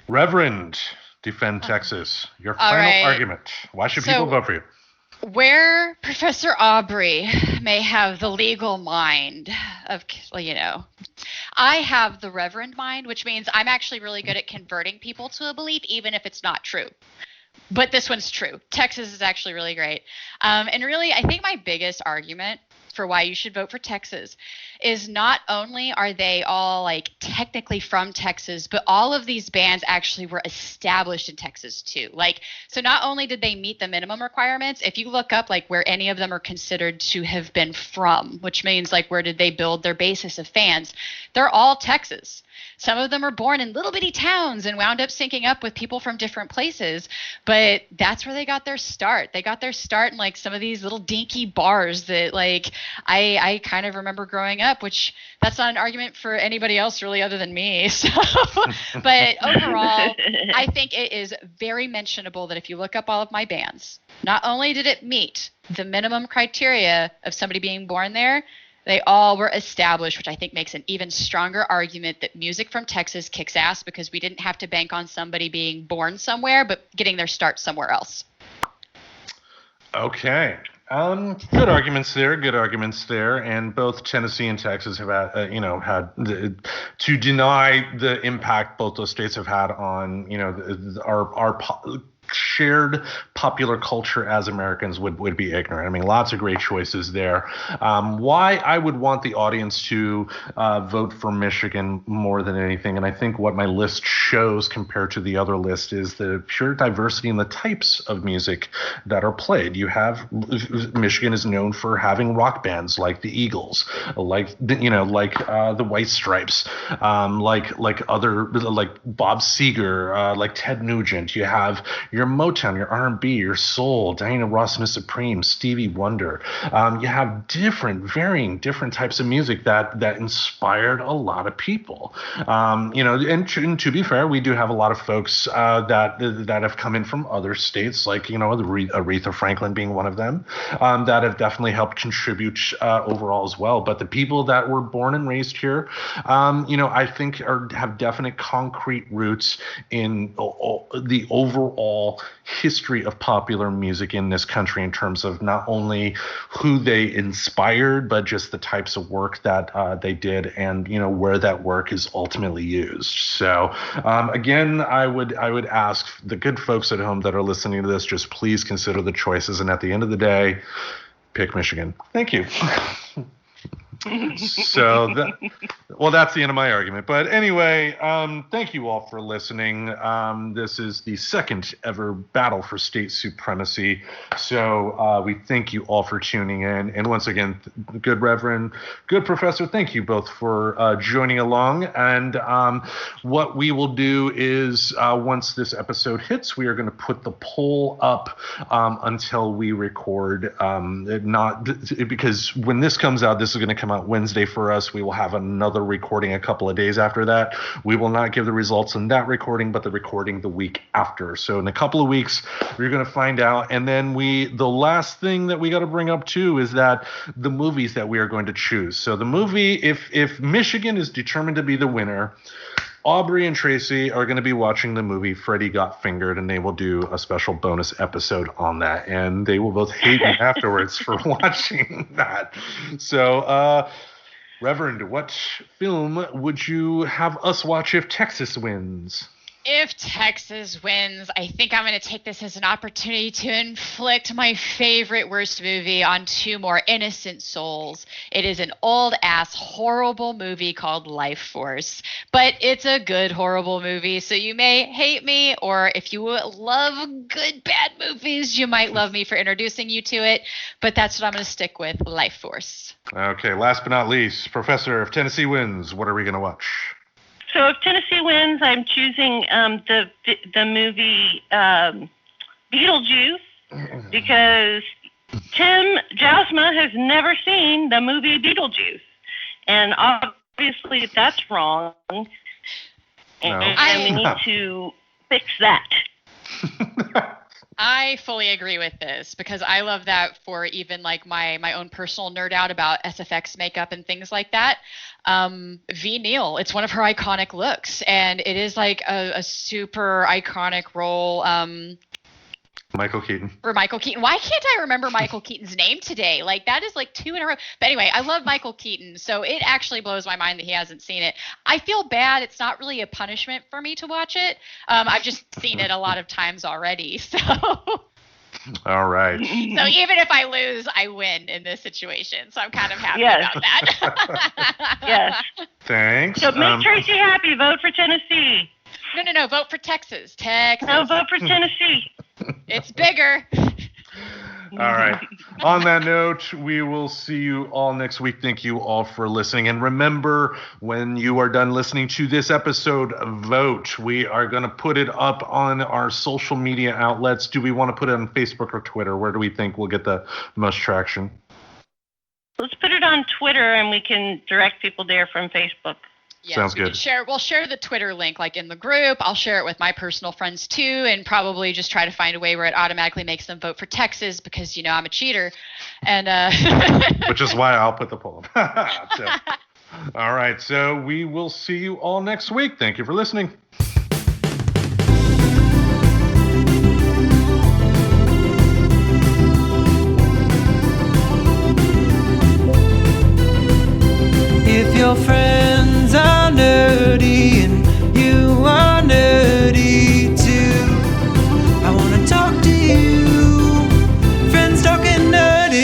Reverend, defend Texas. Your final argument. Why should people vote for you? Where Professor Aubrey may have the legal mind of, I have the Reverend mind, which means I'm actually really good at converting people to a belief, even if it's not true. But this one's true. Texas is actually really great. And really, I think my biggest argument for why you should vote for Texas is not only are they all like technically from Texas, but all of these bands actually were established in Texas too. Like, so not only did they meet the minimum requirements, if you look up like where any of them are considered to have been from, which means like where did they build their basis of fans, they're all Texas. Some of them are born in little bitty towns and wound up syncing up with people from different places, but that's where they got their start. They got their start in like some of these little dinky bars that like I kind of remember growing up, which that's not an argument for anybody else really other than me. So, but overall, I think it is very mentionable that if you look up all of my bands, not only did it meet the minimum criteria of somebody being born there, they all were established, which I think makes an even stronger argument that music from Texas kicks ass because we didn't have to bank on somebody being born somewhere, but getting their start somewhere else. Okay. Good arguments there. And both Tennessee and Texas have had, to deny the impact both those states have had on, our shared popular culture as Americans would be ignorant. I mean, lots of great choices there. Why I would want the audience to vote for Michigan more than anything, and I think what my list shows compared to the other list is the pure diversity in the types of music that are played. You have Michigan is known for having rock bands like the Eagles, like the White Stripes, like Bob Seger, like Ted Nugent. You have your Motown, your R&B, your soul, Diana Ross and the Supremes, Stevie Wonder. You have varying different types of music that inspired a lot of people. And to be fair, we do have a lot of folks that have come in from other states, like Aretha Franklin being one of them, that have definitely helped contribute overall as well. But the people that were born and raised here, I think have definite concrete roots in the overall history of popular music in this country in terms of not only who they inspired, but just the types of work that they did and, where that work is ultimately used. So, again, I would ask the good folks at home that are listening to this, just please consider the choices. And at the end of the day, pick Michigan. Thank you. So, that's the end of my argument. But anyway, thank you all for listening. This is the second ever battle for state supremacy. So we thank you all for tuning in. And once again, good Reverend, good Professor, thank you both for joining along. And what we will do is once this episode hits, we are going to put the poll up until we record. Because when this comes out, this is going to come out Wednesday for us. We will have another recording a couple of days after that. We will not give the results in that recording, but the recording the week after. So in a couple of weeks, we're going to find out. And then the last thing that we got to bring up too is that the movies that we are going to choose. So the movie, if Michigan is determined to be the winner, Aubrey and Tracy are going to be watching the movie Freddy Got Fingered, and they will do a special bonus episode on that. And they will both hate me afterwards for watching that. So, Reverend, what film would you have us watch if Texas wins? If Texas wins, I think I'm going to take this as an opportunity to inflict my favorite worst movie on two more innocent souls. It is an old-ass horrible movie called Life Force, but it's a good horrible movie, so you may hate me, or if you love good bad movies, you might love me for introducing you to it, but that's what I'm going to stick with, Life Force. Okay, last but not least, Professor, if Tennessee wins, what are we going to watch? So if Tennessee wins, I'm choosing the movie Beetlejuice because Jousma has never seen the movie Beetlejuice, and obviously that's wrong. And we need to fix that. I fully agree with this because I love that for even like my own personal nerd out about SFX makeup and things like that. V. Neal, it's one of her iconic looks, and it is like a super iconic role. Michael Keaton. For Michael Keaton. Why can't I remember Michael Keaton's name today? Like, that is like 2 in a row. But anyway, I love Michael Keaton, so it actually blows my mind that he hasn't seen it. I feel bad. It's not really a punishment for me to watch it. I've just seen it a lot of times already, so... All right. So even if I lose, I win in this situation. So I'm kind of happy about that. Yes. Thanks. So make Tracy happy. Vote for Tennessee. No. Vote for Texas. Texas. No, vote for Tennessee. It's bigger. All right. On that note, we will see you all next week. Thank you all for listening. And remember, when you are done listening to this episode, vote. We are going to put it up on our social media outlets. Do we want to put it on Facebook or Twitter? Where do we think we'll get the most traction? Let's put it on Twitter, and we can direct people there from Facebook. Yes, sounds good. We'll share the Twitter link like in the group. I'll share it with my personal friends too, and probably just try to find a way where it automatically makes them vote for Texas because I'm a cheater, and which is why I'll put the poll up. So, all right, so we will see you all next week. Thank you for listening. If your friends are nerdy and you are nerdy too, I want to talk to you. Friends Talking Nerdy.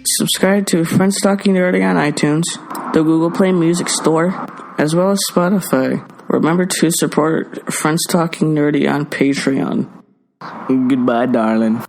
Subscribe to Friends Talking Nerdy on iTunes, the Google Play Music Store, as well as Spotify. Remember to support Friends Talking Nerdy on Patreon. Goodbye, darling.